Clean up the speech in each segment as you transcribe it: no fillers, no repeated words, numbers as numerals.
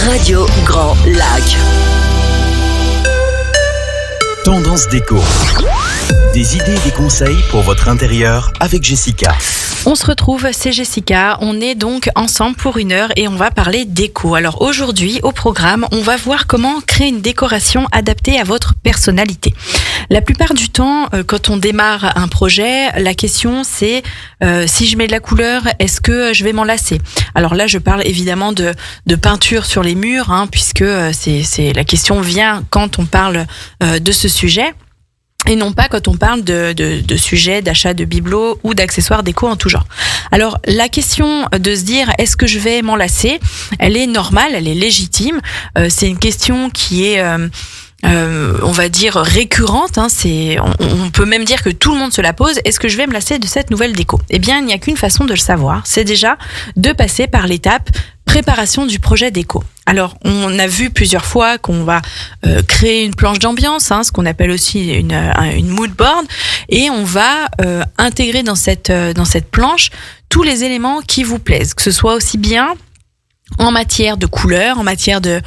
Radio Grand Lac. Tendance déco. Des idées et des conseils pour votre intérieur avec Jessica. On se retrouve, c'est Jessica. On est donc ensemble pour 1 heure et on va parler déco. Alors aujourd'hui, au programme, on va voir comment créer une décoration adaptée à votre personnalité. La plupart du temps, quand on démarre un projet, la question c'est si je mets de la couleur, est-ce que je vais m'en lasser ? Alors là, je parle évidemment de peinture sur les murs, puisque c'est la question vient quand on parle de ce sujet. Et non pas quand on parle de sujets d'achat de bibelots ou d'accessoires déco en tout genre. Alors la question de se dire est-ce que je vais m'en lasser, elle est normale, elle est légitime. C'est une question qui est on va dire récurrente, on peut même dire que tout le monde se la pose. Est-ce que je vais me lasser de cette nouvelle déco ? Eh bien, il n'y a qu'une façon de le savoir, c'est déjà de passer par l'étape préparation du projet déco. Alors, on a vu plusieurs fois qu'on va créer une planche d'ambiance, ce qu'on appelle aussi une mood board, et on va intégrer dans cette planche tous les éléments qui vous plaisent, que ce soit aussi bien en matière de couleur, en matière de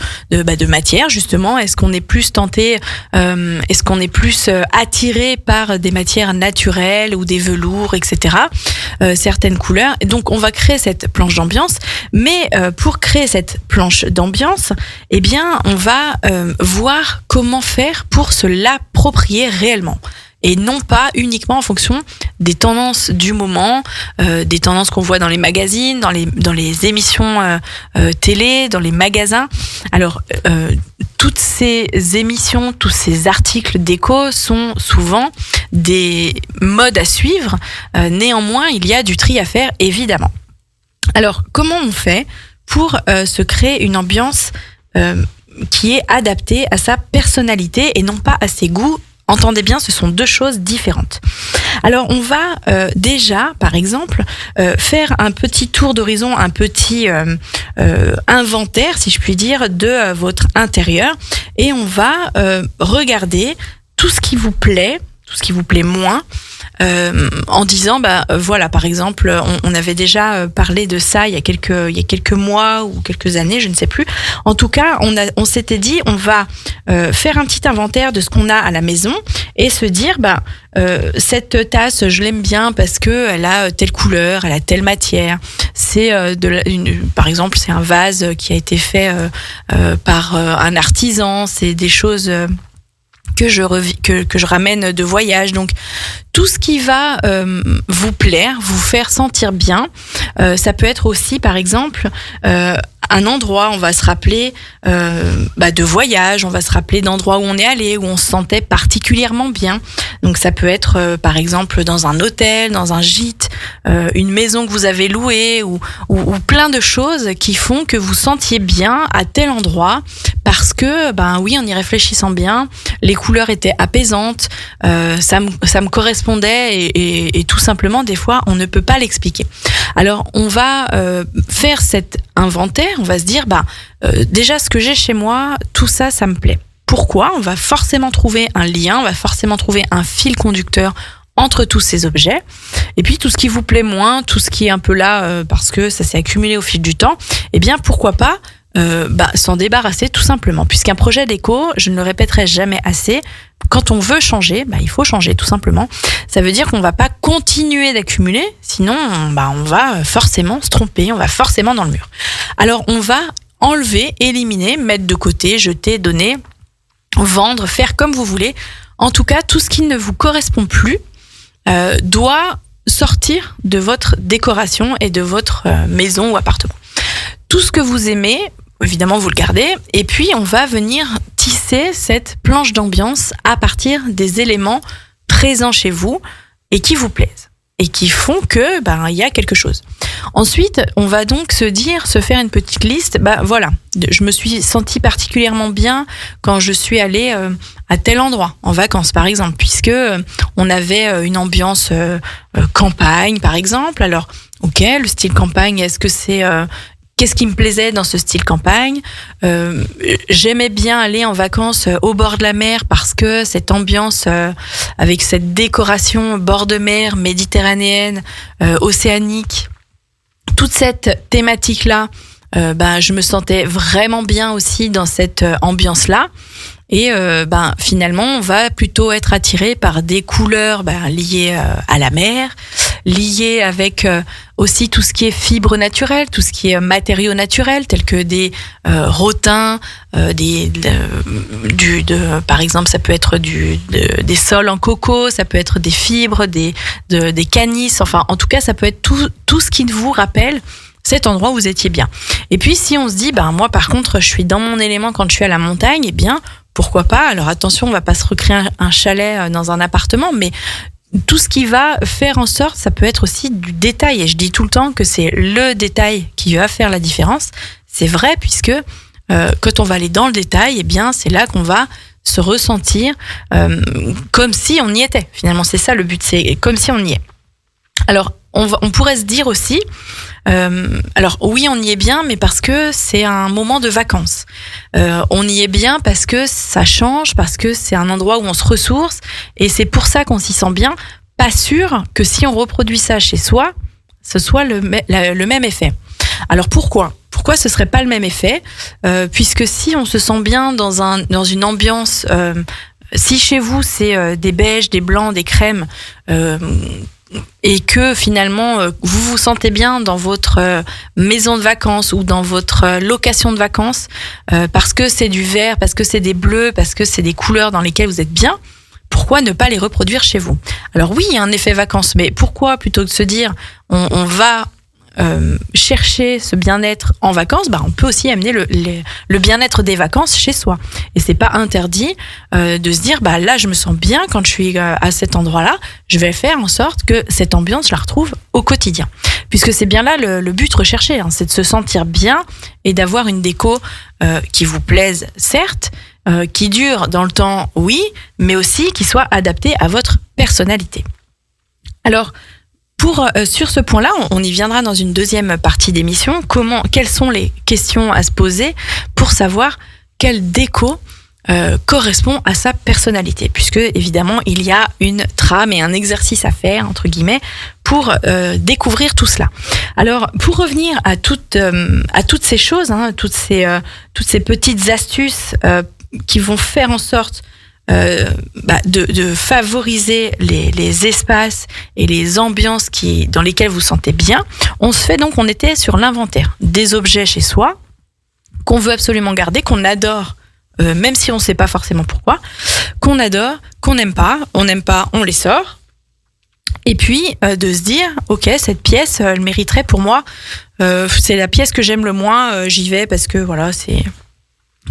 matière justement. Est-ce qu'on est plus tenté, est-ce qu'on est plus attiré par des matières naturelles ou des velours, etc. Certaines couleurs. Donc on va créer cette planche d'ambiance, mais pour créer cette planche d'ambiance, eh bien on va voir comment faire pour se l'approprier réellement. Et non pas uniquement en fonction des tendances du moment, des tendances qu'on voit dans les magazines, dans les émissions télé, dans les magasins. Alors, toutes ces émissions, tous ces articles déco sont souvent des modes à suivre. Néanmoins, il y a du tri à faire, évidemment. Alors, comment on fait pour se créer une ambiance qui est adaptée à sa personnalité et non pas à ses goûts ? Entendez bien, ce sont deux choses différentes. Alors, on va déjà, par exemple, faire un petit tour d'horizon, un petit inventaire, si je puis dire, de votre intérieur. Et on va regarder tout ce qui vous plaît, tout ce qui vous plaît moins, en disant voilà, par exemple, on avait déjà parlé de ça il y a quelques mois ou quelques années, je ne sais plus. En tout cas, on s'était dit on va faire un petit inventaire de ce qu'on a à la maison et se dire cette tasse je l'aime bien parce que elle a telle couleur, elle a telle matière. C'est par exemple c'est un vase qui a été fait par un artisan. C'est des choses que je ramène de voyage. Donc tout ce qui va vous plaire, vous faire sentir bien, ça peut être aussi par exemple un endroit, on va se rappeler de voyage, on va se rappeler d'endroits où on est allé, où on se sentait particulièrement bien. Donc ça peut être par exemple dans un hôtel, dans un gîte, une maison que vous avez louée ou plein de choses qui font que vous sentiez bien à tel endroit parce que oui, en y réfléchissant bien, les couleurs étaient apaisantes, ça me correspondait et tout simplement des fois on ne peut pas l'expliquer. Alors on va faire cet inventaire, on va se dire déjà ce que j'ai chez moi, tout ça me plaît. Pourquoi ? On va forcément trouver un lien, on va forcément trouver un fil conducteur entre tous ces objets. Et puis tout ce qui vous plaît moins, tout ce qui est un peu là parce que ça s'est accumulé au fil du temps, eh bien pourquoi pas s'en débarrasser tout simplement. Puisqu'un projet déco, je ne le répéterai jamais assez, quand on veut changer, il faut changer tout simplement. Ça veut dire qu'on va pas continuer d'accumuler, sinon on va forcément se tromper, on va forcément dans le mur. Alors on va enlever, éliminer, mettre de côté, jeter, donner, vendre, faire comme vous voulez. En tout cas, tout ce qui ne vous correspond plus doit sortir de votre décoration et de votre maison ou appartement. Tout ce que vous aimez, évidemment, vous le gardez. Et puis, on va venir tisser cette planche d'ambiance à partir des éléments présents chez vous et qui vous plaisent. Et qui font que, il y a quelque chose. Ensuite, on va donc se faire une petite liste. Voilà, je me suis sentie particulièrement bien quand je suis allée à tel endroit, en vacances par exemple, puisque on avait une ambiance campagne par exemple. Alors, ok, le style campagne, est-ce que c'est qu'est-ce qui me plaisait dans ce style campagne ? J'aimais bien aller en vacances au bord de la mer parce que cette ambiance avec cette décoration bord de mer méditerranéenne, océanique, toute cette thématique-là je me sentais vraiment bien aussi dans cette ambiance-là. Et finalement, on va plutôt être attiré par des couleurs liées à la mer, liées avec aussi tout ce qui est fibres naturelles, tout ce qui est matériaux naturels, tels que des rotins, par exemple, ça peut être des sols en coco, ça peut être des fibres, des canis. Enfin, en tout cas, ça peut être tout ce qui vous rappelle cet endroit où vous étiez bien. Et puis, si on se dit, moi, par contre, je suis dans mon élément quand je suis à la montagne, eh bien, pourquoi pas? Alors attention, on va pas se recréer un chalet dans un appartement, mais tout ce qui va faire en sorte, ça peut être aussi du détail. Et je dis tout le temps que c'est le détail qui va faire la différence. C'est vrai, puisque quand on va aller dans le détail, eh bien, c'est là qu'on va se ressentir comme si on y était. Finalement, c'est ça le but, c'est comme si on y est. Alors, on pourrait se dire aussi, alors oui, on y est bien, mais parce que c'est un moment de vacances. On y est bien parce que ça change, parce que c'est un endroit où on se ressource, et c'est pour ça qu'on s'y sent bien. Pas sûr que si on reproduit ça chez soi, ce soit le même effet. Alors pourquoi ce serait pas le même effet? Puisque si on se sent bien dans une ambiance, si chez vous c'est des beiges, des blancs, des crèmes, et que finalement vous vous sentez bien dans votre maison de vacances ou dans votre location de vacances, parce que c'est du vert, parce que c'est des bleus, parce que c'est des couleurs dans lesquelles vous êtes bien, pourquoi ne pas les reproduire chez vous? Alors oui, il y a un effet vacances, mais pourquoi plutôt que de se dire on va chercher ce bien-être en vacances, on peut aussi amener le bien-être des vacances chez soi. Et c'est pas interdit de se dire là je me sens bien quand je suis à cet endroit-là, je vais faire en sorte que cette ambiance je la retrouve au quotidien. Puisque c'est bien là le but recherché, c'est de se sentir bien et d'avoir une déco qui vous plaise, certes, qui dure dans le temps, oui, mais aussi qui soit adaptée à votre personnalité. Alors, sur ce point-là, on y viendra dans une deuxième partie d'émission. Quelles sont les questions à se poser pour savoir quelle déco correspond à sa personnalité, puisque évidemment il y a une trame et un exercice à faire entre guillemets pour découvrir tout cela. Alors pour revenir à toutes ces choses, toutes ces petites astuces qui vont faire en sorte de favoriser les espaces et les ambiances dans lesquelles vous vous sentez bien. On était sur l'inventaire des objets chez soi qu'on veut absolument garder, qu'on adore, même si on ne sait pas forcément pourquoi, qu'on adore, qu'on n'aime pas, on les sort. Et puis de se dire, ok, cette pièce, elle mériterait pour moi, c'est la pièce que j'aime le moins, j'y vais parce que voilà,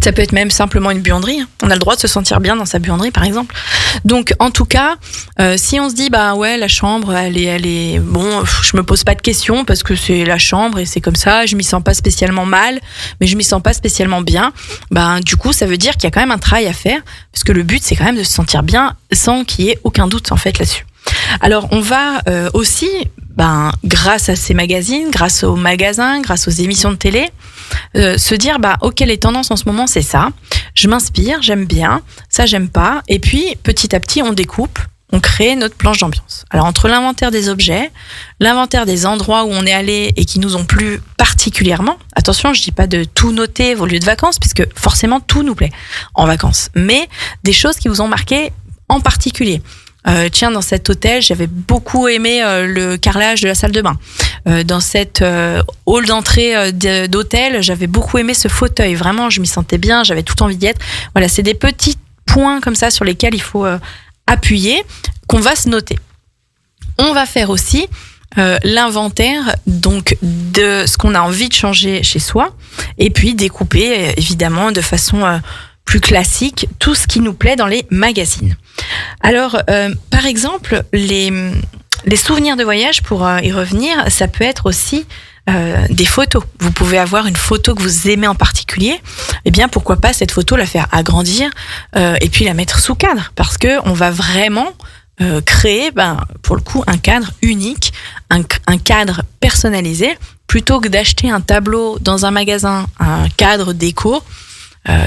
ça peut être même simplement une buanderie. On a le droit de se sentir bien dans sa buanderie, par exemple. Donc, en tout cas, si on se dit, la chambre, elle est bon, je me pose pas de questions parce que c'est la chambre et c'est comme ça, je m'y sens pas spécialement mal, mais je m'y sens pas spécialement bien. Du coup, ça veut dire qu'il y a quand même un travail à faire parce que le but, c'est quand même de se sentir bien sans qu'il y ait aucun doute, en fait, là-dessus. Alors, on va aussi, grâce à ces magazines, grâce aux magasins, grâce aux émissions de télé, se dire ok, les tendances en ce moment c'est ça, je m'inspire, j'aime bien, ça j'aime pas, et puis petit à petit on découpe, on crée notre planche d'ambiance. Alors entre l'inventaire des objets, l'inventaire des endroits où on est allé et qui nous ont plu particulièrement, attention, je dis pas de tout noter vos lieux de vacances puisque forcément tout nous plaît en vacances, mais des choses qui vous ont marqué en particulier. Dans cet hôtel, j'avais beaucoup aimé le carrelage de la salle de bain. Dans cette hall d'entrée d'hôtel, j'avais beaucoup aimé ce fauteuil. Vraiment, je m'y sentais bien, j'avais tout envie d'y être. Voilà, c'est des petits points comme ça sur lesquels il faut appuyer, qu'on va se noter. On va faire aussi l'inventaire donc de ce qu'on a envie de changer chez soi, et puis découper évidemment de façon plus classique tout ce qui nous plaît dans les magazines. Alors, par exemple, les souvenirs de voyage, pour y revenir, ça peut être aussi des photos. Vous pouvez avoir une photo que vous aimez en particulier. Eh bien, pourquoi pas cette photo la faire agrandir et puis la mettre sous cadre, parce que on va vraiment créer, pour le coup, un cadre unique, un cadre personnalisé, plutôt que d'acheter un tableau dans un magasin, un cadre déco.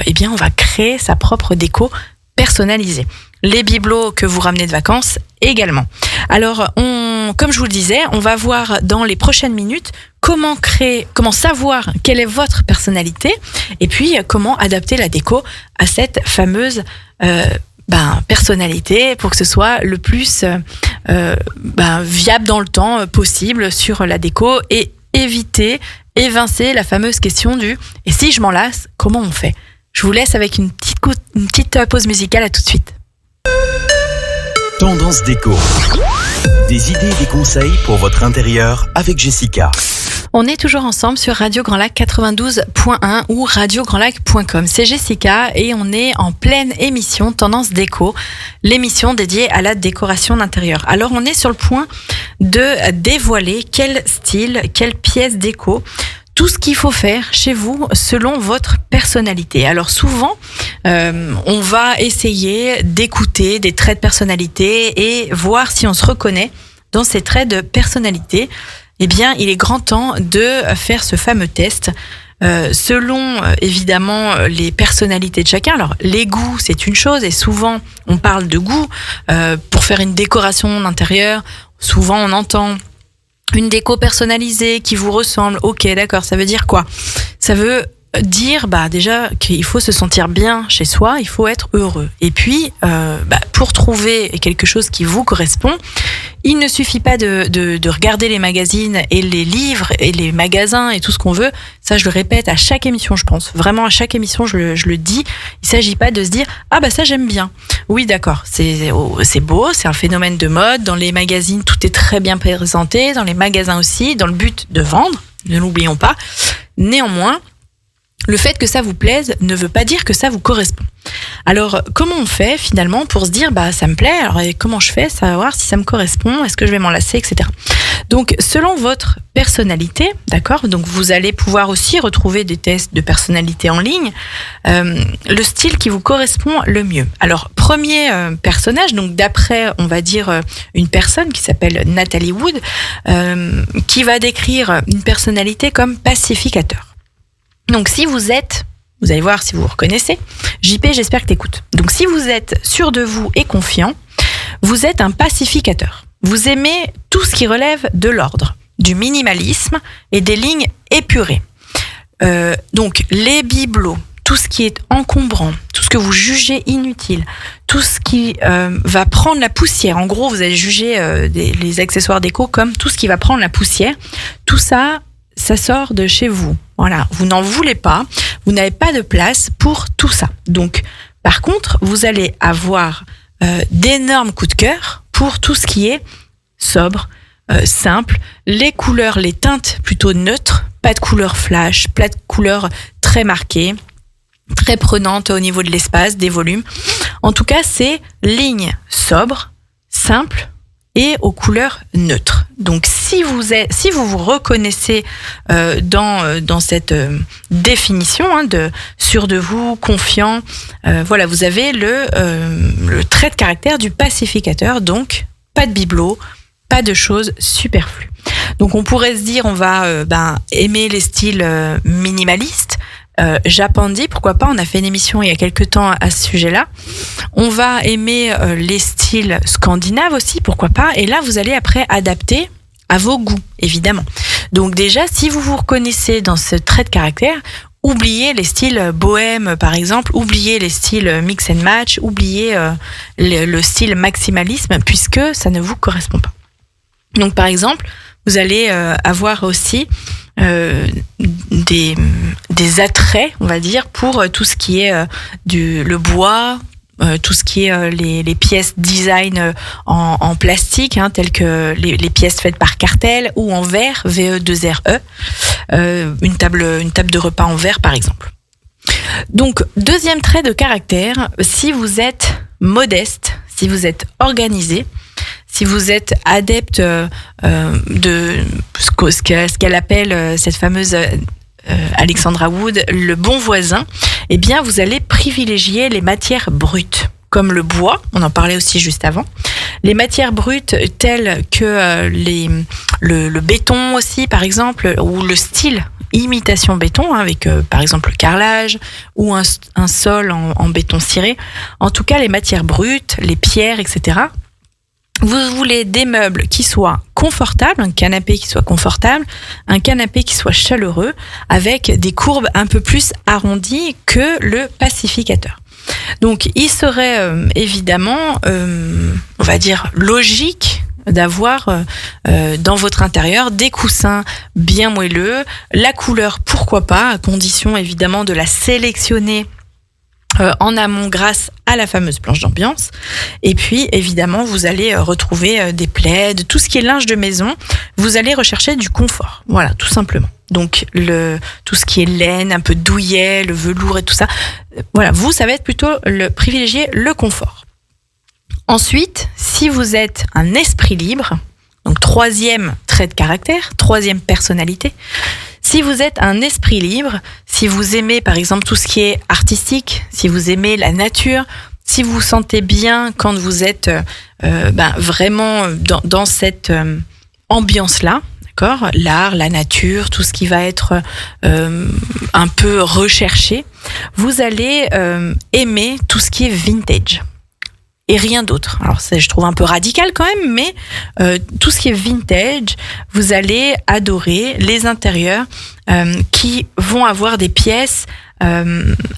Eh bien, on va créer sa propre déco personnalisée. Les bibelots que vous ramenez de vacances également. Alors, on comme je vous le disais, on va voir dans les prochaines minutes comment savoir quelle est votre personnalité et puis comment adapter la déco à cette fameuse personnalité pour que ce soit le plus viable dans le temps possible sur la déco et évincer la fameuse question du « et si je m'en lasse, comment on fait ?» Je vous laisse avec une petite pause musicale, à tout de suite. Tendance déco. Des idées et des conseils pour votre intérieur avec Jessica. On est toujours ensemble sur Radio Grand Lac 92.1 ou radiograndlac.com. C'est Jessica et on est en pleine émission Tendance déco, l'émission dédiée à la décoration d'intérieur. Alors on est sur le point de dévoiler quel style, quelle pièce déco, tout ce qu'il faut faire chez vous selon votre personnalité. Alors souvent, on va essayer d'écouter des traits de personnalité et voir si on se reconnaît dans ces traits de personnalité. Eh bien, il est grand temps de faire ce fameux test selon évidemment les personnalités de chacun. Alors, les goûts, c'est une chose et souvent on parle de goût pour faire une décoration d'intérieur. Souvent, on entend une déco personnalisée qui vous ressemble. Ok, d'accord, ça veut dire quoi ? Ça veut dire déjà qu'il faut se sentir bien chez soi, il faut être heureux. Et puis, pour trouver quelque chose qui vous correspond, il ne suffit pas de regarder les magazines et les livres et les magasins et tout ce qu'on veut. Ça, je le répète à chaque émission, je pense. Vraiment, à chaque émission, je le dis. Il s'agit pas de se dire « Ah ça, j'aime bien ». Oui, d'accord, c'est beau, c'est un phénomène de mode. Dans les magazines, tout est très bien présenté. Dans les magasins aussi, dans le but de vendre, ne l'oublions pas. Néanmoins, le fait que ça vous plaise ne veut pas dire que ça vous correspond. Alors, comment on fait finalement pour se dire ça me plaît, alors comment je fais, savoir si ça me correspond, est-ce que je vais m'en lasser, etc. Donc, selon votre personnalité, d'accord, donc vous allez pouvoir aussi retrouver des tests de personnalité en ligne, le style qui vous correspond le mieux. Alors, premier personnage, donc d'après, on va dire, une personne qui s'appelle Natalie Wood, qui va décrire une personnalité comme pacificateur. Donc si vous allez voir si vous vous reconnaissez. JP, j'espère que t'écoutes. Donc si vous êtes sûr de vous et confiant, vous êtes un pacificateur. Vous aimez tout ce qui relève de l'ordre, du minimalisme et des lignes épurées. Donc les bibelots, tout ce qui est encombrant, tout ce que vous jugez inutile, tout ce qui va prendre la poussière. En gros, vous allez juger les accessoires déco comme tout ce qui va prendre la poussière. Tout ça, ça sort de chez vous. Voilà, vous n'en voulez pas, vous n'avez pas de place pour tout ça. Donc, par contre, vous allez avoir d'énormes coups de cœur pour tout ce qui est sobre, simple, les couleurs, les teintes plutôt neutres, pas de couleurs flash, pas de couleurs très marquées, très prenantes au niveau de l'espace, des volumes. En tout cas, c'est lignes sobres, simples, et aux couleurs neutres. Donc si vous vous reconnaissez dans cette définition de sûr de vous, confiant, vous avez le trait de caractère du pacificateur, donc pas de bibelot, pas de choses superflues. Donc on pourrait se dire on va aimer les styles minimalistes, Japandi, pourquoi pas, on a fait une émission il y a quelques temps à ce sujet-là. On va aimer les styles scandinaves aussi, pourquoi pas, et là vous allez après adapter à vos goûts, évidemment. Donc déjà, si vous vous reconnaissez dans ce trait de caractère, oubliez les styles bohème par exemple, oubliez les styles mix and match, oubliez le style maximalisme, puisque ça ne vous correspond pas. Donc par exemple, vous allez avoir aussi des attraits, on va dire, pour tout ce qui est le bois, tout ce qui est les pièces design en plastique, telles que les pièces faites par Cartel, ou en verre, VE2RE, une table de repas en verre par exemple. Donc, deuxième trait de caractère, si vous êtes modeste, si vous êtes organisé, si vous êtes adepte de ce qu'elle appelle cette fameuse Alexandra Wood, le bon voisin, eh bien vous allez privilégier les matières brutes, comme le bois, on en parlait aussi juste avant, les matières brutes telles que le béton aussi par exemple, ou le style imitation béton, avec par exemple le carrelage ou un sol en béton ciré. En tout cas, les matières brutes, les pierres, etc., Vous voulez des meubles qui soient confortables, un canapé qui soit confortable, un canapé qui soit chaleureux, avec des courbes un peu plus arrondies que le pacificateur. Donc, il serait évidemment, on va dire, logique d'avoir dans votre intérieur des coussins bien moelleux, la couleur pourquoi pas, à condition évidemment de la sélectionner en amont grâce à la fameuse planche d'ambiance. Et puis évidemment vous allez retrouver des plaids, tout ce qui est linge de maison, vous allez rechercher du confort, voilà, tout simplement. Donc tout ce qui est laine, un peu douillet, le velours et tout ça, voilà, vous, ça va être plutôt privilégier le confort. Ensuite, si vous êtes un esprit libre, donc troisième trait de caractère, troisième personnalité, si vous êtes un esprit libre, si vous aimez par exemple tout ce qui est artistique, si vous aimez la nature, si vous vous sentez bien quand vous êtes vraiment dans cette ambiance-là, d'accord, l'art, la nature, tout ce qui va être un peu recherché, vous allez aimer tout ce qui est vintage. Et rien d'autre. Alors ça, je trouve un peu radical quand même, mais tout ce qui est vintage, vous allez adorer les intérieurs qui vont avoir des pièces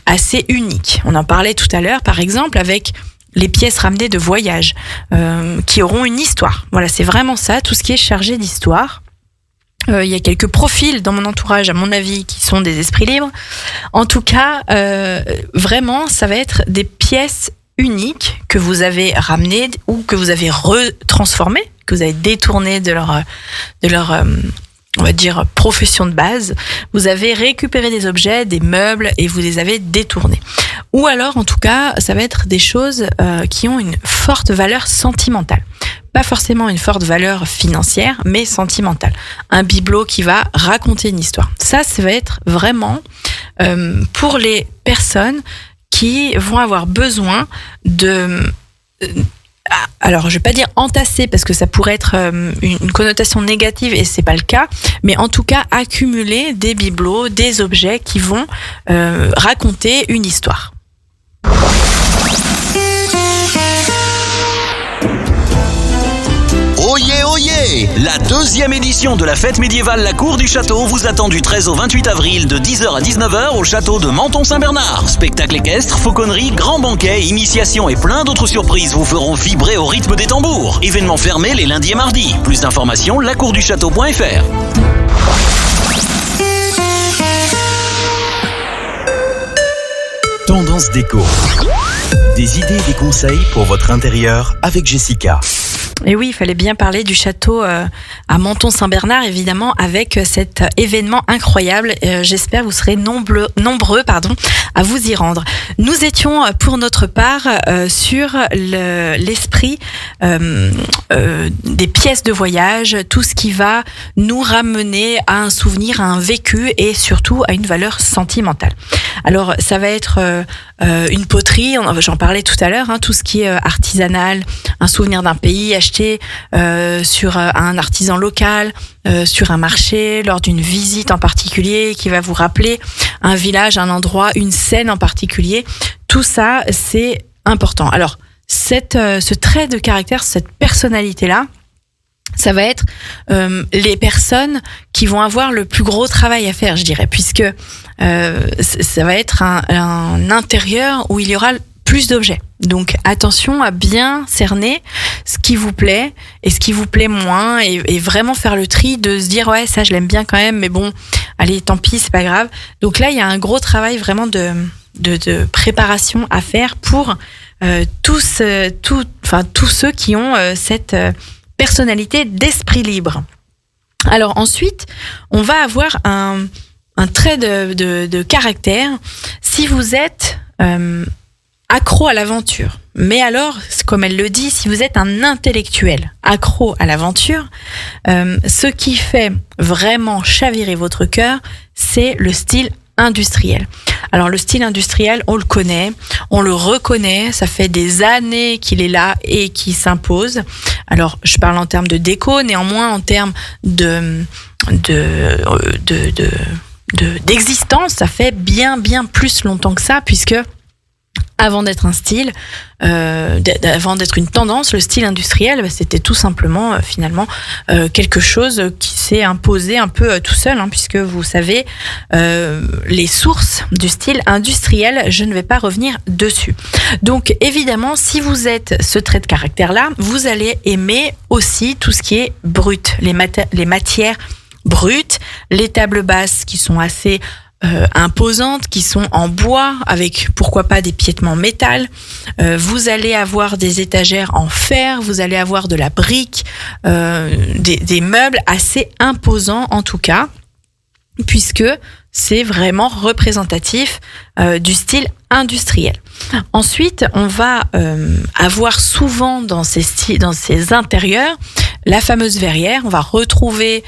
assez uniques. On en parlait tout à l'heure, par exemple, avec les pièces ramenées de voyage, qui auront une histoire. Voilà, c'est vraiment ça, tout ce qui est chargé d'histoire. Il y a quelques profils dans mon entourage, à mon avis, qui sont des esprits libres. En tout cas, vraiment, ça va être des pièces uniques que vous avez ramenées ou que vous avez retransformées, que vous avez détournées de leur on va dire profession de base. Vous avez récupéré des objets, des meubles et vous les avez détournés. Ou alors, en tout cas, ça va être des choses qui ont une forte valeur sentimentale. Pas forcément une forte valeur financière, mais sentimentale. Un bibelot qui va raconter une histoire. Ça va être vraiment pour les personnes qui vont avoir besoin de... alors, je vais pas dire entasser parce que ça pourrait être une connotation négative et c'est pas le cas, mais en tout cas accumuler des bibelots, des objets qui vont raconter une histoire. Oyez, oyez! La deuxième édition de la fête médiévale La Cour du Château vous attend du 13 au 28 avril de 10h à 19h au château de Menton-Saint-Bernard. Spectacle équestre, fauconnerie, grand banquet, initiation et plein d'autres surprises vous feront vibrer au rythme des tambours. Événement fermé les lundis et mardis. Plus d'informations, lacourduchâteau.fr. Tendance déco. Des idées et des conseils pour votre intérieur avec Jessica. Et oui, il fallait bien parler du château à Menton-Saint-Bernard, évidemment, avec cet événement incroyable. J'espère que vous serez nombreux à vous y rendre. Nous étions, pour notre part, sur l'esprit des pièces de voyage, tout ce qui va nous ramener à un souvenir, à un vécu et surtout à une valeur sentimentale. Alors, ça va être une poterie, j'en parlais tout à l'heure, tout ce qui est artisanal, un souvenir d'un pays acheté sur un artisan local, sur un marché, lors d'une visite en particulier qui va vous rappeler un village, un endroit, une scène en particulier. Tout ça, c'est important. Alors, ce trait de caractère, cette personnalité-là, ça va être les personnes qui vont avoir le plus gros travail à faire, je dirais, puisque ça va être un intérieur où il y aura plus d'objets. Donc attention à bien cerner ce qui vous plaît et ce qui vous plaît moins et vraiment faire le tri de se dire ouais, ça je l'aime bien quand même, mais bon, allez, tant pis, c'est pas grave. Donc là, il y a un gros travail vraiment de préparation à faire pour tous ceux qui ont cette personnalité d'esprit libre. Alors ensuite, on va avoir un trait de caractère. Si vous êtes accro à l'aventure, mais alors, comme elle le dit, si vous êtes un intellectuel accro à l'aventure, ce qui fait vraiment chavirer votre cœur, c'est le style industriel. Alors le style industriel, on le connaît, on le reconnaît, ça fait des années qu'il est là et qu'il s'impose. Alors je parle en termes de déco, néanmoins en termes d'existence, ça fait bien plus longtemps que ça, puisque Avant d'être un style, avant d'être une tendance, le style industriel, c'était tout simplement finalement quelque chose qui s'est imposé un peu tout seul, puisque vous savez, les sources du style industriel, je ne vais pas revenir dessus. Donc évidemment, si vous êtes ce trait de caractère-là, vous allez aimer aussi tout ce qui est brut, les matières brutes, les tables basses qui sont assez imposantes, qui sont en bois, avec pourquoi pas des piétements métal. Vous allez avoir des étagères en fer, vous allez avoir de la brique, des meubles assez imposants en tout cas, puisque c'est vraiment représentatif du style industriel. Ensuite, on va avoir souvent dans ces intérieurs la fameuse verrière. On va retrouver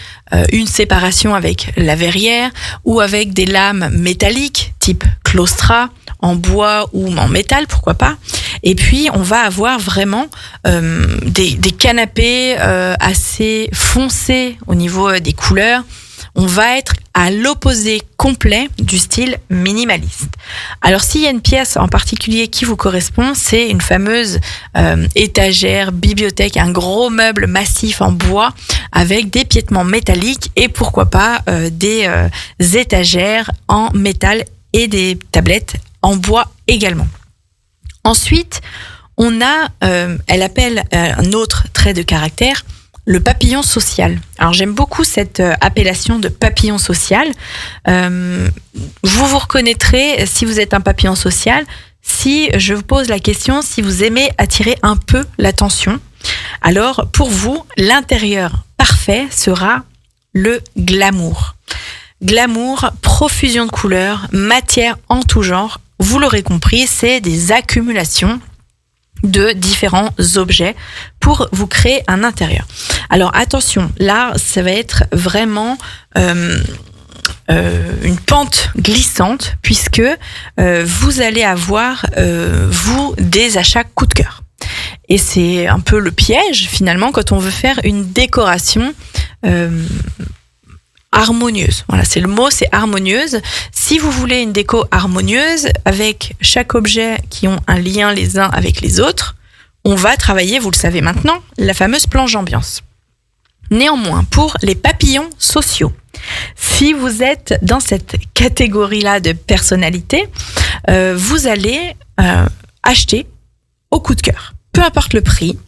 une séparation avec la verrière ou avec des lames métalliques type claustra, en bois ou en métal, pourquoi pas. Et puis, on va avoir vraiment des canapés assez foncés au niveau des couleurs. On va être à l'opposé complet du style minimaliste. Alors, s'il y a une pièce en particulier qui vous correspond, c'est une fameuse étagère, bibliothèque, un gros meuble massif en bois avec des piétements métalliques et pourquoi pas des étagères en métal et des tablettes en bois également. Ensuite, on a, elle appelle un autre trait de caractère, le papillon social. Alors j'aime beaucoup cette appellation de papillon social. Vous vous reconnaîtrez si vous êtes un papillon social, si je vous pose la question si vous aimez attirer un peu l'attention. Alors pour vous, l'intérieur parfait sera le glamour. Glamour, profusion de couleurs, matière en tout genre. Vous l'aurez compris, c'est des accumulations de différents objets pour vous créer un intérieur. Alors attention, là, ça va être vraiment une pente glissante puisque vous allez avoir, vous, des achats coup de cœur. Et c'est un peu le piège, finalement, quand on veut faire une décoration harmonieuse. Voilà, c'est le mot, c'est harmonieuse. Si vous voulez une déco harmonieuse, avec chaque objet qui ont un lien les uns avec les autres, on va travailler, vous le savez maintenant, la fameuse planche d'ambiance. Néanmoins, pour les papillons sociaux, si vous êtes dans cette catégorie-là de personnalité, vous allez acheter au coup de cœur, peu importe le prix.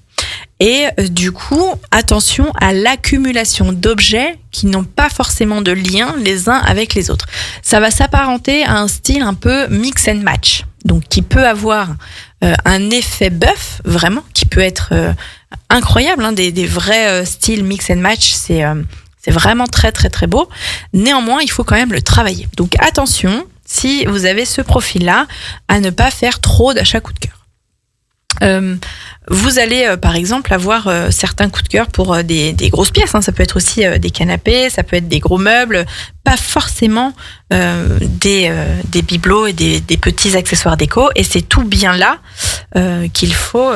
Et du coup, attention à l'accumulation d'objets qui n'ont pas forcément de lien les uns avec les autres. Ça va s'apparenter à un style un peu mix and match, donc qui peut avoir un effet bœuf, vraiment, qui peut être incroyable, des vrais styles mix and match, c'est vraiment très très très beau. Néanmoins, il faut quand même le travailler. Donc attention, si vous avez ce profil-là, à ne pas faire trop d'achats coup de cœur. Vous allez par exemple avoir certains coups de cœur pour des grosses pièces, ça peut être aussi des canapés, ça peut être des gros meubles, pas forcément des bibelots et des petits accessoires déco, et c'est tout bien là qu'il faut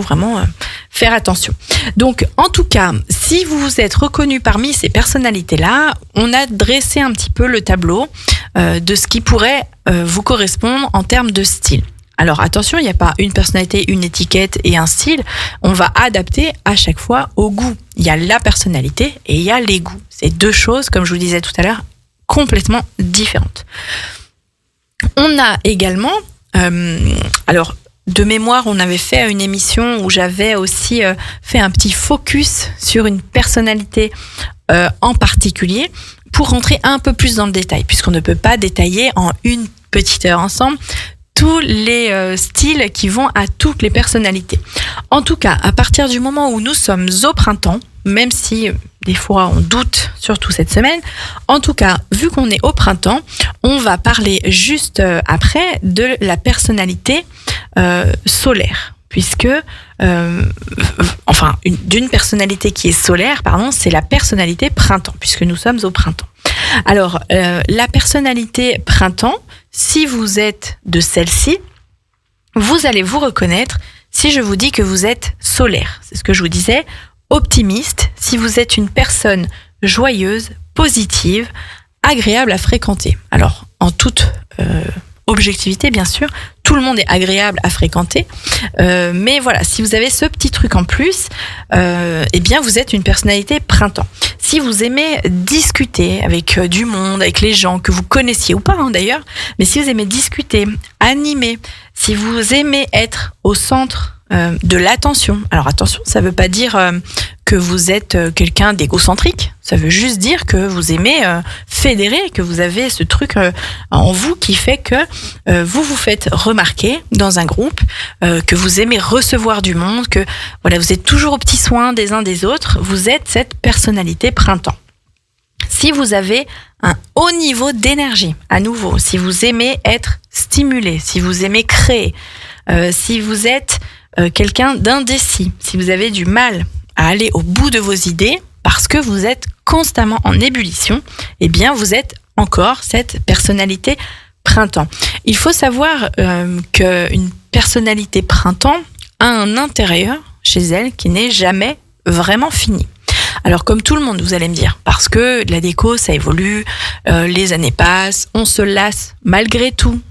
vraiment faire attention. Donc en tout cas, si vous vous êtes reconnu parmi ces personnalités-là, on a dressé un petit peu le tableau de ce qui pourrait vous correspondre en termes de style. Alors attention, il n'y a pas une personnalité, une étiquette et un style. On va adapter à chaque fois au goût. Il y a la personnalité et il y a les goûts. C'est deux choses, comme je vous disais tout à l'heure, complètement différentes. On a également, alors de mémoire, on avait fait une émission où j'avais aussi fait un petit focus sur une personnalité en particulier pour rentrer un peu plus dans le détail, puisqu'on ne peut pas détailler en une petite heure ensemble tous les styles qui vont à toutes les personnalités. En tout cas, à partir du moment où nous sommes au printemps, même si des fois on doute, surtout cette semaine, en tout cas, vu qu'on est au printemps, on va parler juste après de la personnalité solaire. Puisque, d'une personnalité qui est solaire, c'est la personnalité printemps, puisque nous sommes au printemps. Alors, la personnalité printemps, si vous êtes de celle-ci, vous allez vous reconnaître si je vous dis que vous êtes solaire. C'est ce que je vous disais, optimiste, si vous êtes une personne joyeuse, positive, agréable à fréquenter. Alors, en toute objectivité, bien sûr. Tout le monde est agréable à fréquenter. Mais voilà, si vous avez ce petit truc en plus, eh bien, vous êtes une personnalité printemps. Si vous aimez discuter avec du monde, avec les gens que vous connaissiez ou pas, d'ailleurs, mais si vous aimez discuter, animer, si vous aimez être au centre de l'attention. Alors attention, ça veut pas dire que vous êtes quelqu'un d'égocentrique. Ça veut juste dire que vous aimez fédérer, que vous avez ce truc en vous qui fait que vous vous faites remarquer dans un groupe, que vous aimez recevoir du monde, que voilà, vous êtes toujours aux petits soins des uns des autres. Vous êtes cette personnalité printemps. Si vous avez un haut niveau d'énergie, à nouveau, si vous aimez être stimulé, si vous aimez créer, si vous êtes quelqu'un d'indécis, si vous avez du mal à aller au bout de vos idées parce que vous êtes constamment en ébullition, eh bien vous êtes encore cette personnalité printemps. Il faut savoir qu'une personnalité printemps a un intérieur chez elle qui n'est jamais vraiment fini. Alors comme tout le monde, vous allez me dire, parce que la déco ça évolue, les années passent, on se lasse malgré tout,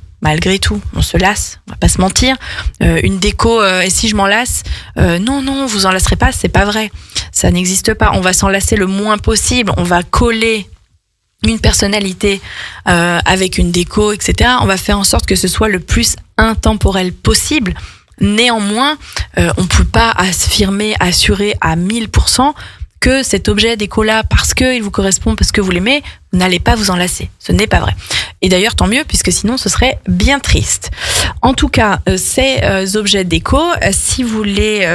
on se lasse, on va pas se mentir. Une déco, et si je m'en lasse, non, vous en lasserez pas, c'est pas vrai. Ça n'existe pas. On va s'en lasser le moins possible. On va coller une personnalité avec une déco, etc. On va faire en sorte que ce soit le plus intemporel possible. Néanmoins, on peut pas affirmer, assurer à 1000% que cet objet déco-là, parce qu'il vous correspond, parce que vous l'aimez, vous n'allez pas vous en lasser. Ce n'est pas vrai. Et d'ailleurs, tant mieux, puisque sinon, ce serait bien triste. En tout cas, ces objets déco, si vous les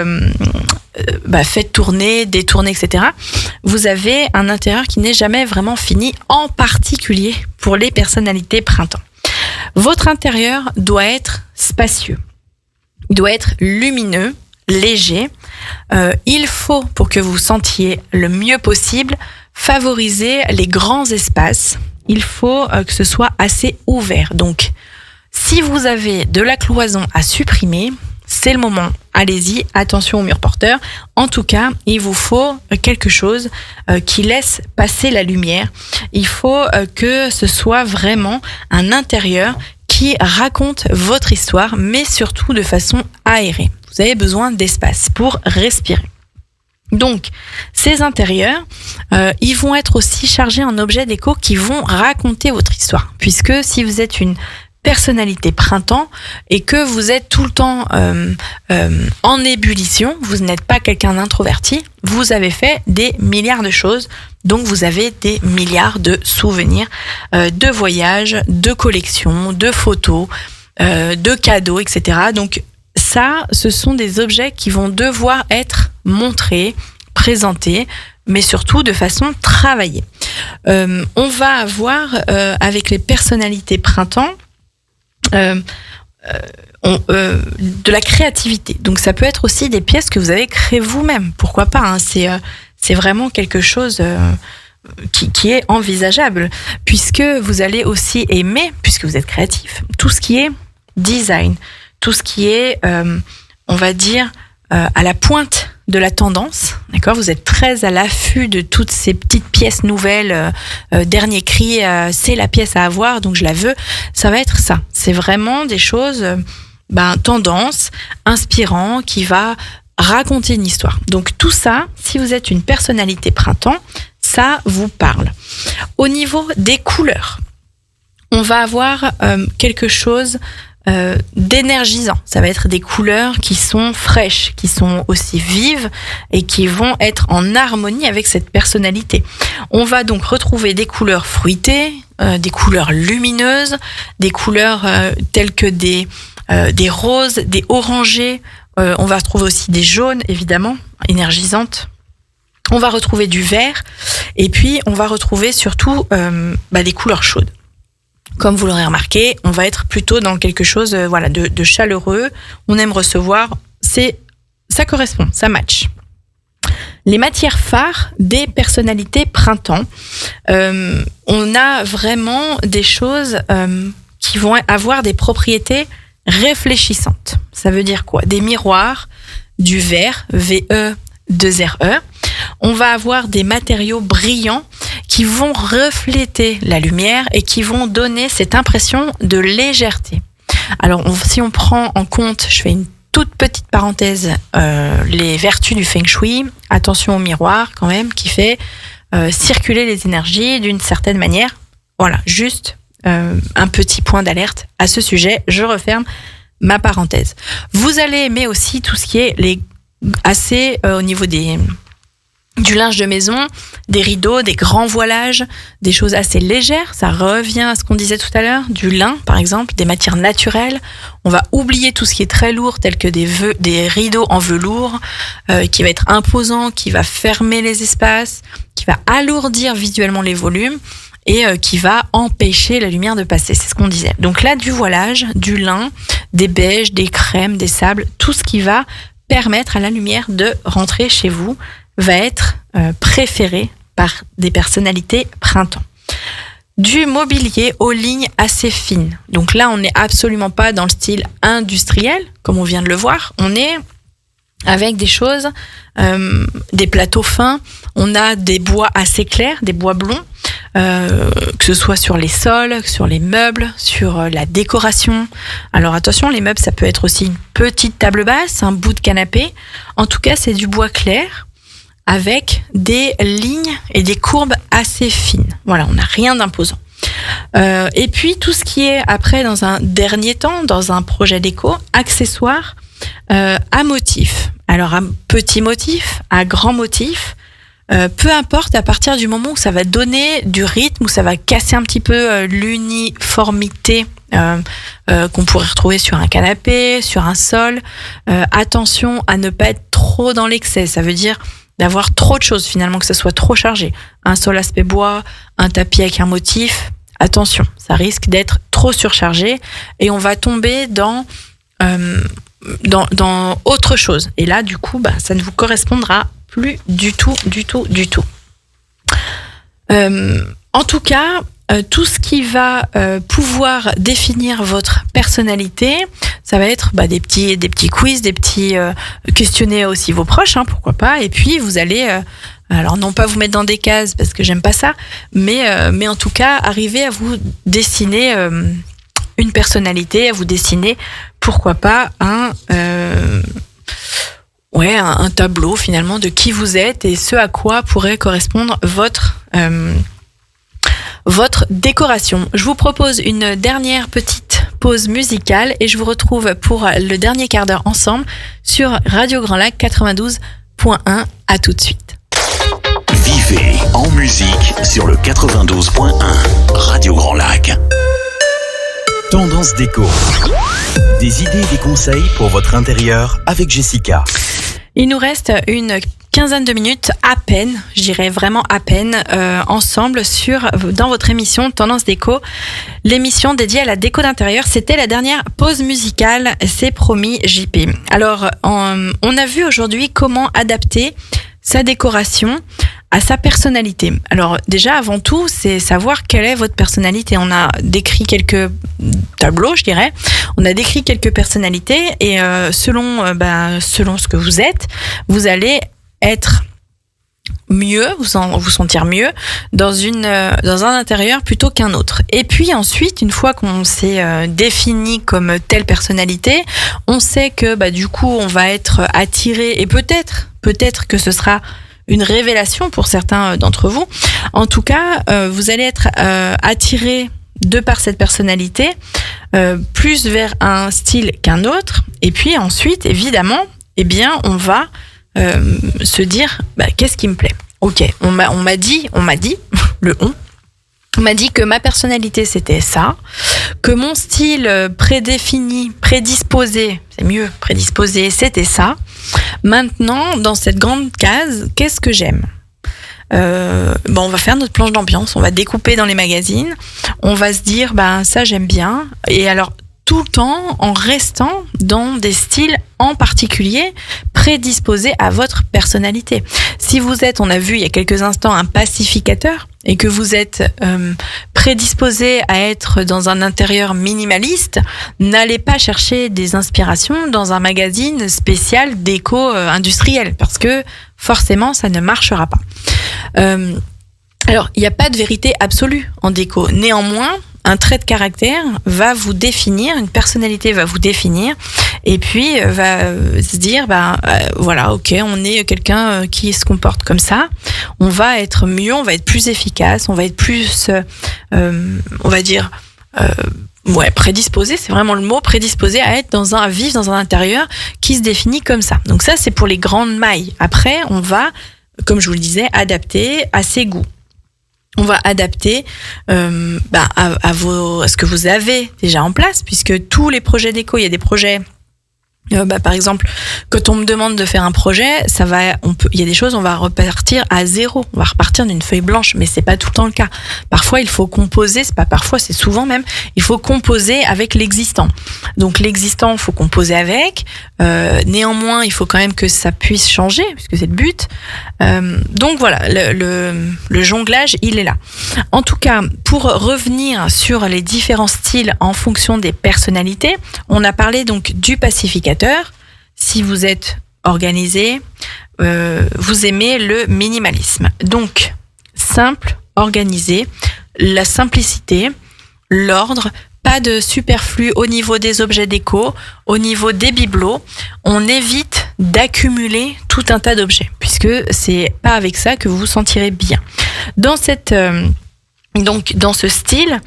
faites tourner, détourner, etc., vous avez un intérieur qui n'est jamais vraiment fini, en particulier pour les personnalités printemps. Votre intérieur doit être spacieux. Il doit être lumineux, léger. Il faut, pour que vous vous sentiez le mieux possible, favoriser les grands espaces. Il faut que ce soit assez ouvert. Donc, si vous avez de la cloison à supprimer, c'est le moment. Allez-y, attention aux murs porteurs. En tout cas, il vous faut quelque chose qui laisse passer la lumière. Il faut que ce soit vraiment un intérieur qui raconte votre histoire, mais surtout de façon aérée. Vous avez besoin d'espace pour respirer. Donc, ces intérieurs, ils vont être aussi chargés en objets déco qui vont raconter votre histoire. Puisque si vous êtes une personnalité printemps et que vous êtes tout le temps en ébullition, vous n'êtes pas quelqu'un d'introverti, vous avez fait des milliards de choses, donc vous avez des milliards de souvenirs, de voyages, de collections, de photos, de cadeaux, etc. Donc ça, ce sont des objets qui vont devoir être montrés, présentés, mais surtout de façon travaillée. On va avoir avec les personnalités printemps de la créativité. Donc ça peut être aussi des pièces que vous avez créées vous-même. Pourquoi pas, hein, c'est vraiment quelque chose qui est envisageable, puisque vous allez aussi aimer, puisque vous êtes créatif, tout ce qui est design, tout ce qui est, on va dire, à la pointe de la tendance, d'accord ? Vous êtes très à l'affût de toutes ces petites pièces nouvelles, dernier cri, c'est la pièce à avoir, donc je la veux. Ça va être ça. C'est vraiment des choses, tendance, inspirant, qui va raconter une histoire. Donc tout ça, si vous êtes une personnalité printemps, ça vous parle. Au niveau des couleurs, on va avoir quelque chose d'énergisant. Ça va être des couleurs qui sont fraîches, qui sont aussi vives et qui vont être en harmonie avec cette personnalité. On va donc retrouver des couleurs fruitées, des couleurs lumineuses, des couleurs telles que des roses, des orangés. On va retrouver aussi des jaunes, évidemment, énergisantes. On va retrouver du vert et puis on va retrouver surtout des couleurs chaudes. Comme vous l'aurez remarqué, on va être plutôt dans quelque chose de chaleureux. On aime recevoir, ça correspond, ça match. Les matières phares des personnalités printemps, on a vraiment des choses qui vont avoir des propriétés réfléchissantes. Ça veut dire quoi ? Des miroirs, du verre, VE2RE. On va avoir des matériaux brillants qui vont refléter la lumière et qui vont donner cette impression de légèreté. Alors, si on prend en compte, je fais une toute petite parenthèse, les vertus du feng shui, attention au miroir quand même, qui fait circuler les énergies d'une certaine manière. Voilà, juste un petit point d'alerte à ce sujet. Je referme ma parenthèse. Vous allez aimer aussi tout ce qui est assez au niveau du linge de maison, des rideaux, des grands voilages, des choses assez légères. Ça revient à ce qu'on disait tout à l'heure, du lin par exemple, des matières naturelles. On va oublier tout ce qui est très lourd, tel que des rideaux en velours, qui va être imposant, qui va fermer les espaces, qui va alourdir visuellement les volumes et qui va empêcher la lumière de passer. C'est ce qu'on disait. Donc là, du voilage, du lin, des beiges, des crèmes, des sables, tout ce qui va permettre à la lumière de rentrer chez vous va être préféré par des personnalités printemps. Du mobilier aux lignes assez fines. Donc là, on n'est absolument pas dans le style industriel, comme on vient de le voir. On est avec des choses, des plateaux fins. On a des bois assez clairs, des bois blonds, que ce soit sur les sols, sur les meubles, sur la décoration. Alors attention, les meubles, ça peut être aussi une petite table basse, un bout de canapé. En tout cas, c'est du bois clair, avec des lignes et des courbes assez fines. Voilà, on n'a rien d'imposant. Et puis, tout ce qui est après, dans un dernier temps, dans un projet déco, accessoires à motif. Alors, à petit motif, à grand motif, peu importe, à partir du moment où ça va donner du rythme, où ça va casser un petit peu l'uniformité qu'on pourrait retrouver sur un canapé, sur un sol. Attention à ne pas être trop dans l'excès. Ça veut dire d'avoir trop de choses finalement, que ça soit trop chargé. Un sol aspect bois, un tapis avec un motif, attention, ça risque d'être trop surchargé et on va tomber dans autre chose. Et là, du coup, ça ne vous correspondra plus du tout. En tout cas, tout ce qui va pouvoir définir votre personnalité, ça va être des petits quiz, des petits questionner aussi vos proches, pourquoi pas. Et puis vous allez, alors non pas vous mettre dans des cases parce que j'aime pas ça, mais en tout cas arriver à vous dessiner une personnalité, à vous dessiner, pourquoi pas un tableau finalement de qui vous êtes et ce à quoi pourrait correspondre votre décoration. Je vous propose une dernière petite pause musicale et je vous retrouve pour le dernier quart d'heure ensemble sur Radio Grand Lac 92.1. À tout de suite. Vivez en musique sur le 92.1 Radio Grand Lac. Tendance déco. Des idées et des conseils pour votre intérieur avec Jessica. Il nous reste une quinzaine de minutes à peine, je dirais vraiment à peine, ensemble dans votre émission Tendance Déco, l'émission dédiée à la déco d'intérieur. C'était la dernière pause musicale, c'est promis JP. Alors, on a vu aujourd'hui comment adapter sa décoration à sa personnalité. Alors déjà, avant tout, c'est savoir quelle est votre personnalité. On a décrit quelques tableaux, je dirais. On a décrit quelques personnalités et selon ce que vous êtes, vous allez être mieux, vous sentir mieux dans un intérieur plutôt qu'un autre. Et puis ensuite, une fois qu'on s'est défini comme telle personnalité, on sait que du coup, on va être attiré et peut-être que ce sera une révélation pour certains d'entre vous. En tout cas, vous allez être attiré de par cette personnalité, plus vers un style qu'un autre. Et puis ensuite, évidemment, on va se dire qu'est-ce qui me plaît. Ok, on m'a dit que ma personnalité c'était ça, que mon style prédisposé c'était ça. Maintenant, dans cette grande case, qu'est-ce que j'aime ? On va faire notre planche d'ambiance, on va découper dans les magazines, on va se dire ça j'aime bien, et alors tout le temps en restant dans des styles en particulier prédisposés à votre personnalité. Si vous êtes, on a vu il y a quelques instants, un pacificateur et que vous êtes prédisposé à être dans un intérieur minimaliste, n'allez pas chercher des inspirations dans un magazine spécial déco industriel parce que forcément ça ne marchera pas. Alors, il n'y a pas de vérité absolue en déco. Néanmoins, un trait de caractère va vous définir, une personnalité va vous définir, et puis va se dire, voilà, ok, on est quelqu'un qui se comporte comme ça, on va être mieux, on va être plus efficace, on va être plus, on va dire, prédisposé, c'est vraiment le mot, prédisposé à vivre dans un intérieur qui se définit comme ça. Donc ça, c'est pour les grandes mailles. Après, on va, comme je vous le disais, adapter à ses goûts. On va adapter à ce que vous avez déjà en place, puisque tous les projets déco, il y a des projets. Par exemple, quand on me demande de faire un projet, il y a des choses, on va repartir à zéro, on va repartir d'une feuille blanche, mais c'est pas tout le temps le cas. Parfois, il faut composer, c'est souvent même, il faut composer avec l'existant. Donc l'existant, il faut composer avec. Néanmoins, il faut quand même que ça puisse changer, puisque c'est le but. Donc voilà, le jonglage, il est là. En tout cas, pour revenir sur les différents styles en fonction des personnalités, on a parlé donc du pacificateur. Si vous êtes organisé, vous aimez le minimalisme. Donc, simple, organisé, la simplicité, l'ordre, pas de superflu au niveau des objets déco, au niveau des bibelots. On évite d'accumuler tout un tas d'objets, puisque c'est pas avec ça que vous vous sentirez bien. Dans ce style,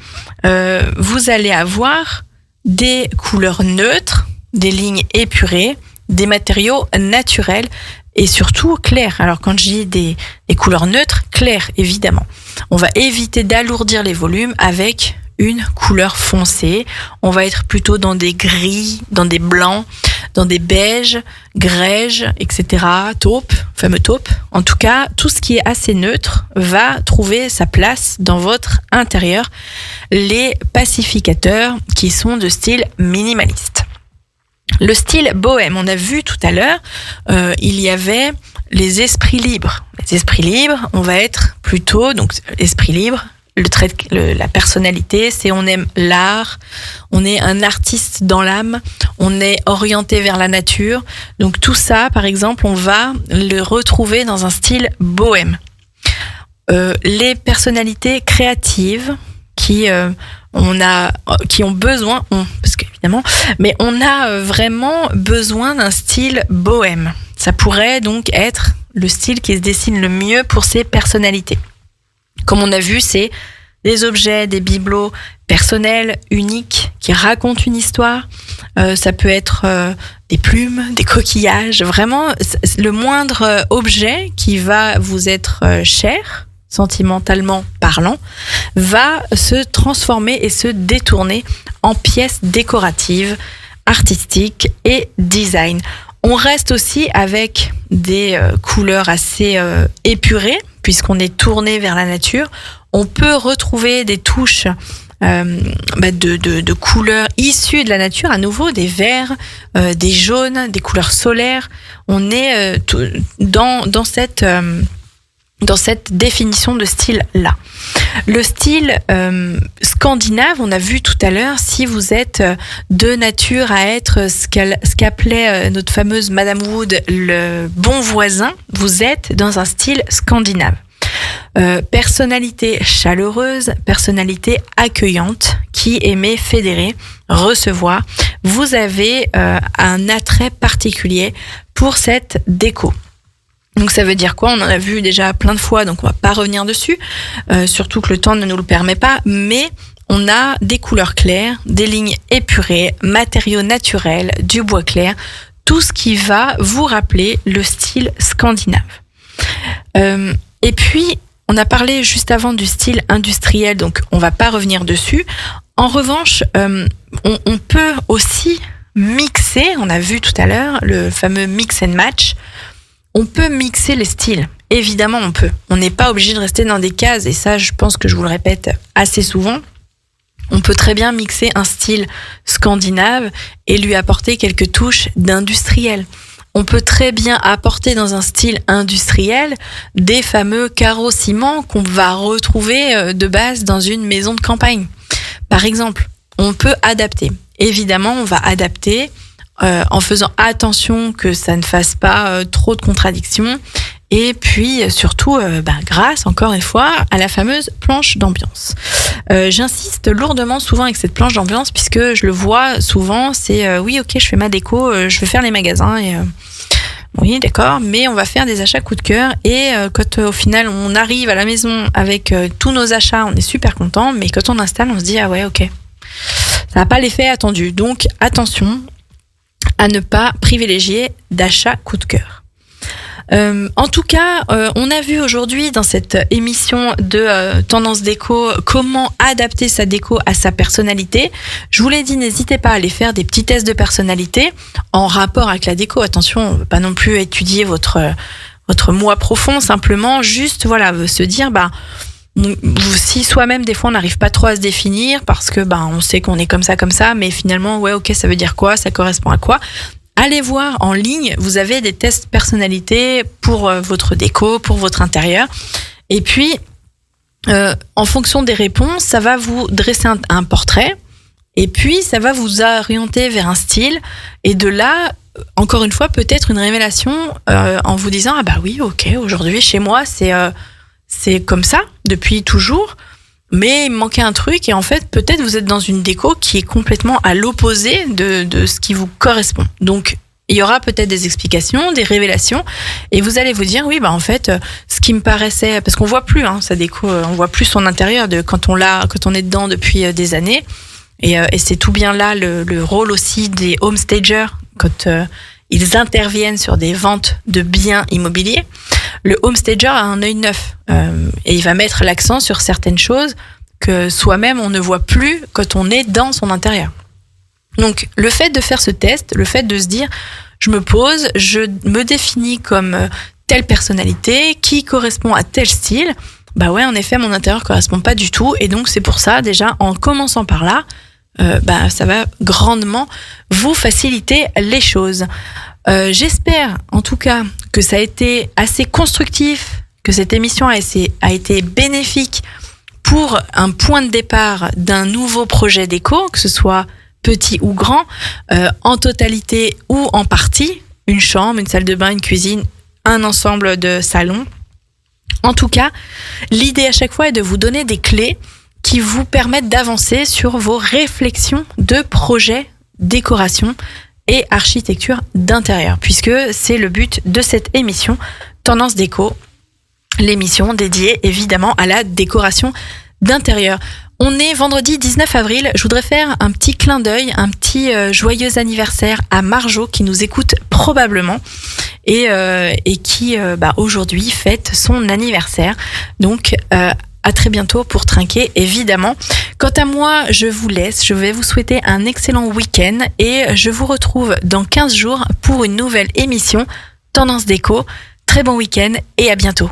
vous allez avoir des couleurs neutres, des lignes épurées, des matériaux naturels et surtout clairs. Alors quand je dis des couleurs neutres, claires évidemment. On va éviter d'alourdir les volumes avec une couleur foncée. On va être plutôt dans des gris, dans des blancs, dans des beiges, grèges, etc. Taupe, fameux taupe. En tout cas, tout ce qui est assez neutre va trouver sa place dans votre intérieur. Les pacificateurs qui sont de style minimaliste. Le style bohème, on a vu tout à l'heure, il y avait les esprits libres. Les esprits libres, on va être plutôt, donc esprit libre, la personnalité, c'est on aime l'art, on est un artiste dans l'âme, on est orienté vers la nature. Donc tout ça, par exemple, on va le retrouver dans un style bohème. Les personnalités créatives qui ont besoin, parce qu'évidemment, mais on a vraiment besoin d'un style bohème. Ça pourrait donc être le style qui se dessine le mieux pour ces personnalités. Comme on a vu, c'est des objets, des bibelots personnels, uniques, qui racontent une histoire. Ça peut être des plumes, des coquillages, vraiment le moindre objet qui va vous être cher, sentimentalement parlant, va se transformer et se détourner en pièces décoratives, artistiques et design. On reste aussi avec des couleurs assez épurées, puisqu'on est tourné vers la nature. On peut retrouver des touches de couleurs issues de la nature, à nouveau des verts, des jaunes, des couleurs solaires. On est dans cette définition de style-là. Le style scandinave, on a vu tout à l'heure, si vous êtes de nature à être ce qu'appelait notre fameuse Madame Wood le bon voisin, vous êtes dans un style scandinave. Personnalité chaleureuse, personnalité accueillante, qui aimait fédérer, recevoir. Vous avez un attrait particulier pour cette déco. Donc ça veut dire quoi ? On en a vu déjà plein de fois, donc on va pas revenir dessus, surtout que le temps ne nous le permet pas, mais on a des couleurs claires, des lignes épurées, matériaux naturels, du bois clair, tout ce qui va vous rappeler le style scandinave. Et puis, on a parlé juste avant du style industriel, donc on va pas revenir dessus. En revanche, on peut aussi mixer, on a vu tout à l'heure le fameux mix and match. On peut mixer les styles, évidemment on peut. On n'est pas obligé de rester dans des cases, et ça je pense que je vous le répète assez souvent. On peut très bien mixer un style scandinave et lui apporter quelques touches d'industriel. On peut très bien apporter dans un style industriel des fameux carreaux ciment qu'on va retrouver de base dans une maison de campagne. Par exemple, on peut adapter. Évidemment, on va adapter en faisant attention que ça ne fasse pas trop de contradictions Et puis surtout, grâce encore une fois à la fameuse planche d'ambiance. J'insiste lourdement souvent avec cette planche d'ambiance puisque je le vois souvent, c'est oui ok je fais ma déco, je vais faire les magasins et oui d'accord, mais on va faire des achats coup de cœur et quand au final on arrive à la maison avec tous nos achats, on est super content, mais quand on installe on se dit ah ouais ok, ça n'a pas l'effet attendu. Donc attention à ne pas privilégier d'achat coup de cœur. En tout cas, on a vu aujourd'hui dans cette émission de Tendance Déco comment adapter sa déco à sa personnalité. Je vous l'ai dit, n'hésitez pas à aller faire des petits tests de personnalité en rapport avec la déco. Attention, on ne veut pas non plus étudier votre moi profond, simplement juste se dire si soi-même des fois on n'arrive pas trop à se définir parce que on sait qu'on est comme ça, mais finalement ouais ok ça veut dire quoi, ça correspond à quoi. Allez voir en ligne, vous avez des tests personnalité pour votre déco, pour votre intérieur. Et puis, en fonction des réponses, ça va vous dresser un portrait. Et puis, ça va vous orienter vers un style. Et de là, encore une fois, peut-être une révélation en vous disant « Ah bah oui, ok, aujourd'hui, chez moi, c'est comme ça, depuis toujours. » Mais il me manquait un truc et en fait, peut-être vous êtes dans une déco qui est complètement à l'opposé de ce qui vous correspond. Donc, il y aura peut-être des explications, des révélations et vous allez vous dire, oui, en fait, ce qui me paraissait, parce qu'on voit plus sa déco, on voit plus son intérieur quand on est dedans depuis des années. Et c'est tout bien là le rôle aussi des home stagers quand ils interviennent sur des ventes de biens immobiliers. Le home stager a un œil neuf et il va mettre l'accent sur certaines choses que soi-même on ne voit plus quand on est dans son intérieur. Donc le fait de faire ce test, le fait de se dire je me pose, je me définis comme telle personnalité qui correspond à tel style, en effet mon intérieur correspond pas du tout et donc c'est pour ça déjà en commençant par là, ça va grandement vous faciliter les choses. J'espère en tout cas que ça a été assez constructif, que cette émission a été bénéfique pour un point de départ d'un nouveau projet déco, que ce soit petit ou grand, en totalité ou en partie, une chambre, une salle de bain, une cuisine, un ensemble de salons. En tout cas, l'idée à chaque fois est de vous donner des clés qui vous permettent d'avancer sur vos réflexions de projet, décoration et architecture d'intérieur, puisque c'est le but de cette émission Tendance Déco, l'émission dédiée évidemment à la décoration d'intérieur. On est vendredi 19 avril, je voudrais faire un petit clin d'œil, un petit joyeux anniversaire à Marjo qui nous écoute probablement et qui aujourd'hui fête son anniversaire. Donc à très bientôt pour trinquer évidemment. Quant à moi, je vous laisse, je vais vous souhaiter un excellent week-end et je vous retrouve dans 15 jours pour une nouvelle émission Tendance Déco. Très bon week-end et à bientôt.